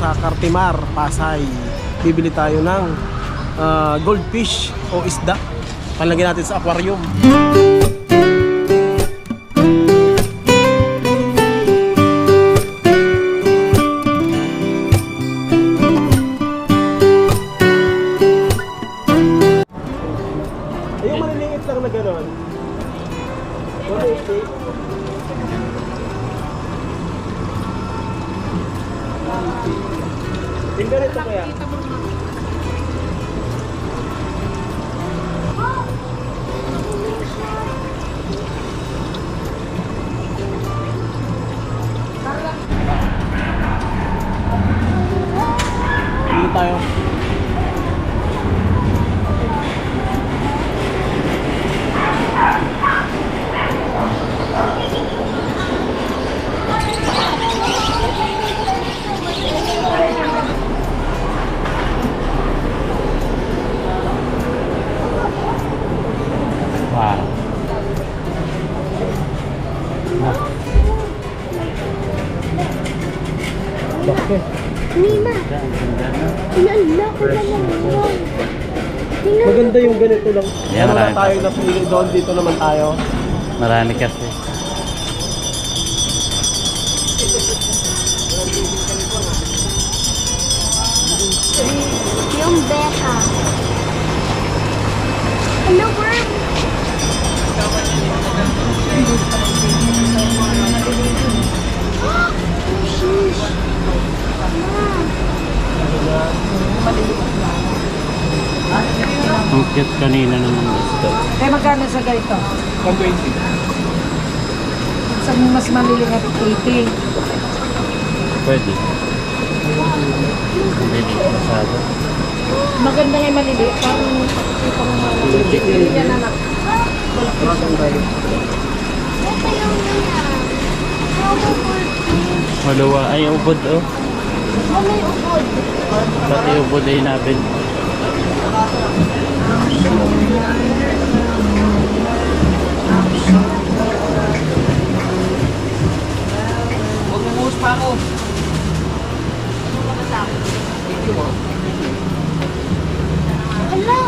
sa Cartimar, Pasay. Bibili tayo ng goldfish o isda. Palagyan natin sa aquarium. Yung maliliit lang na gano'n. 180. Yung ganito kaya? Dito tayo. Wow. Bakit? Nina, inala ko na lang yun. Maganda yung ganito lang. Yeah, Ano na marami tayo pa. napili doon, dito naman tayo. Marami kasi. Yung Becca. Hello, worm. Sheesh. Ang cute kanina naman gusto. Eh, magkano sa ganito? 120. Sa mas malili nga 80. Pwede. Hindi dito masyado. Maganda nga yung malili. Parang pakikita mo nga. Hindi yan anak. Ito yung ganyan. Malawa. Ay, ubod oh. Ano yung ubod? Pati ubod ay natin. Huwag mumuhos pa ako. Hello.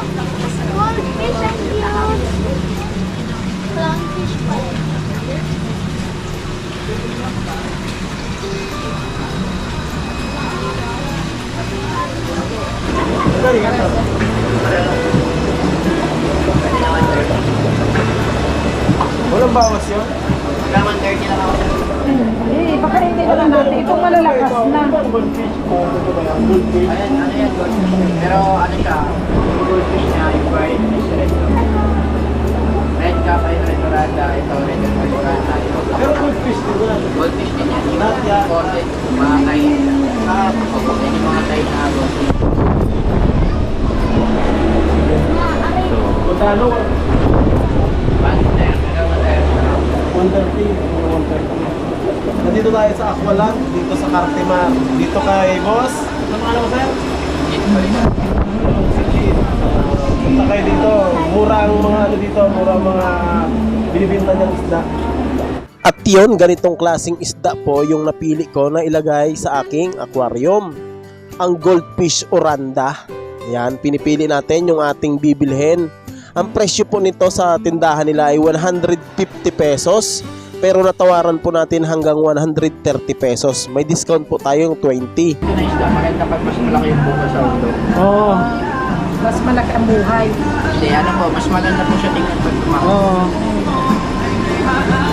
Goldfish ang cute. Clownfish pa. Dali ka na. Walang bawas yun? Laman 30 lang ako. Eh, baka hindi na lang natin. Itong malalakas na. Goldfish po. Goldfish. Ano yan, goldfish. Pero ano siya, yung goldfish niya, yung white fish red. Red cap ay red oranda, ito red oranda. Pero goldfish din yan. Goldfish din yan. Yung Lahat yan. imported, mga tayo. Yan yung mga tayo na goldfish. So, Magkano? Bakit na yan? Pero matayo. 130. Nandito tayo sa Aqualand, dito sa Cartimar. Dito kay boss. Ano pangalan mo, sir? Ito pa rin. Punta kayo dito. Mura ang mga ano dito, mura ang mga binibinta niyang isda. At yun, ganitong klaseng isda po yung napili ko na ilagay sa aking aquarium. Ang goldfish oranda. Yan, pinipili natin yung ating bibilhin. Ang presyo po nito sa tindahan nila ay 150 pesos. Pero natawaran po natin hanggang 130 pesos. May discount po tayong 20. Ito na isda, maganda pag mas malaki yung buka sa ulo. Oo. Mas malaki ang buhay. Hindi, ano po, mas maganda po siya tingnan pag tumakbo. Oo.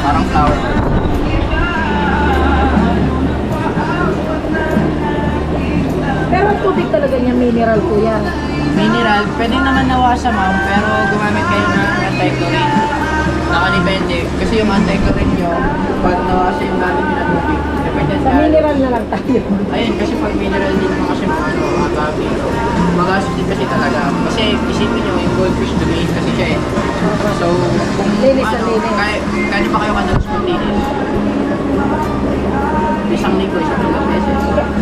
Parang flower. Pero ang tubig talaga niya mineral po yan. Mineral, pwede naman nawasa ma'am, pero gumamit kayo ng anti-chlorine. Nakadepende. Kasi yung anti-chlorine nyo, pag nawasa yung gamit nyo na tubig, depende Sa mineral na lang tayo. Ayun, kasi pag mineral din mo kasi mga ano, agabi, magastos din kasi talaga. Kasi isipin nyo, yung goldfish dumiin kasi siya eh. So, kung Linis na ano, linis. kaya pa kayo kadalas maglinis? Isang linggo, isang beses.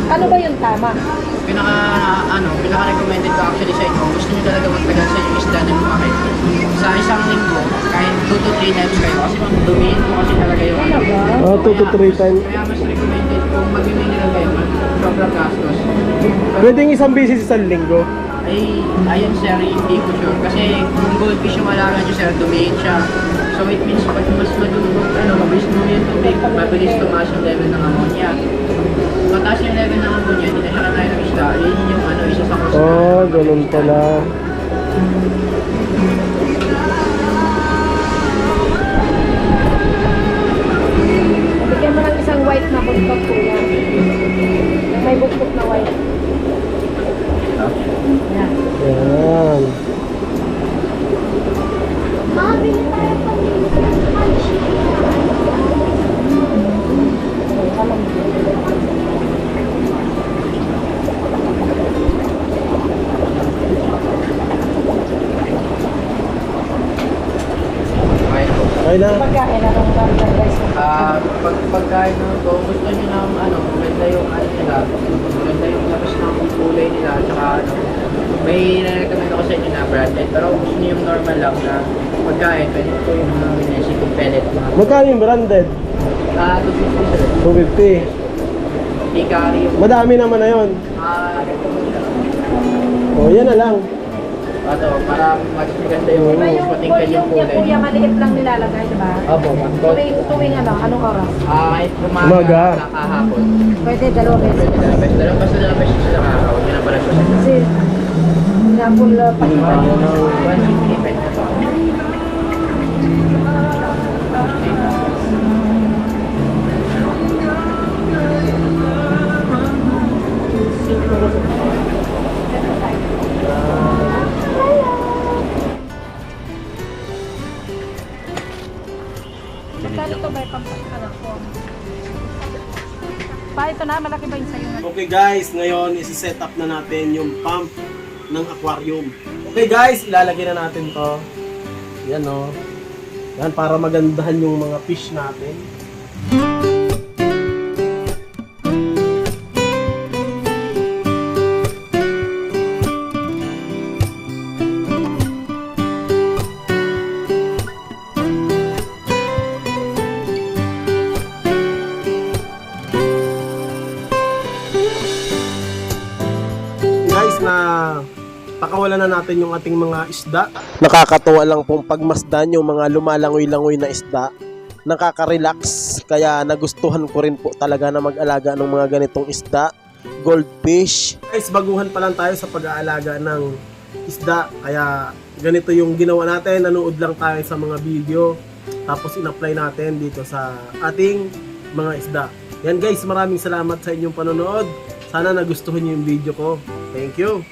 Ano ba yung tama? Pinaka-recommended ko actually sa inyo, gusto nyo talaga magtagal sa yung isda na lumaki. Sa isang linggo, kahit 2 to 3 times kayo, kasi magdumiin po kasi talaga yung ano. Oh, 2 to 3 times. Kaya mas recommended kung mag-mineral kayo, sobrang gastos. Pwedeng isang bisis isang linggo. Ay, ayun sir, hindi ko sure. Kasi kung goldfish yung alaga nyo sir, dumiin siya. So it means pag mas mabilis mo yung tubig, mabilis tumaas yung level ng ammonia. Mataas yung level ng ammonia, hindi na siya kanain ng isda. Yun yung isa sa cause. Oh, ganun pala. Bigyan mo ng isang white na buntot kuya. May buntot na white. Yan. Yan. Okay. Okay na. Pagkain na ng guys. Pagkain naman ko, gusto nyo ng maganda yung nila, maganda yung labas ng kulay nila, tsaka may nare-recommend ako sa inyo na branded, pero gusto nyo yung normal lang na pagkain, pwede ko yung mga minesiting pellet. Magkano yung branded? 250 sir. 250. Hikari yung Madami naman na yun. Oh, yan na lang. para mas maganda yung Diba yung patingkan yung volume niya kulay. kuya, maliit lang nilalagay, diba? Opo, Tuwing anong oras? kahit Umaga. umaga, kakahapon. Pwede dalawa beses. Pwede basta dalawang beses sila kakahapon, yun ang pala siya. Kasi, napul pa. 150 na to. Magkano ito ba yung pampasalan ko? Pa, ito na, malaki ba yung sayo na? Okay guys, ngayon isi-set up na natin yung pump ng aquarium. Okay guys, ilalagay na natin to. Yan o. Yan, para magandahan yung mga fish natin. Guys, na pakawalan na natin yung ating mga isda. Nakakatuwa lang pong pagmasdan yung mga lumalangoy-langoy na isda. Nakaka-relax, kaya nagustuhan ko rin po talaga na mag-alaga ng mga ganitong isda, goldfish. Guys, baguhan pa lang tayo sa pag-aalaga ng isda, kaya ganito yung ginawa natin. Nanood lang tayo sa mga video, tapos in-apply natin dito sa ating mga isda. Yan guys, maraming salamat sa inyong panonood. Sana nagustuhan niyo yung video ko. Thank you!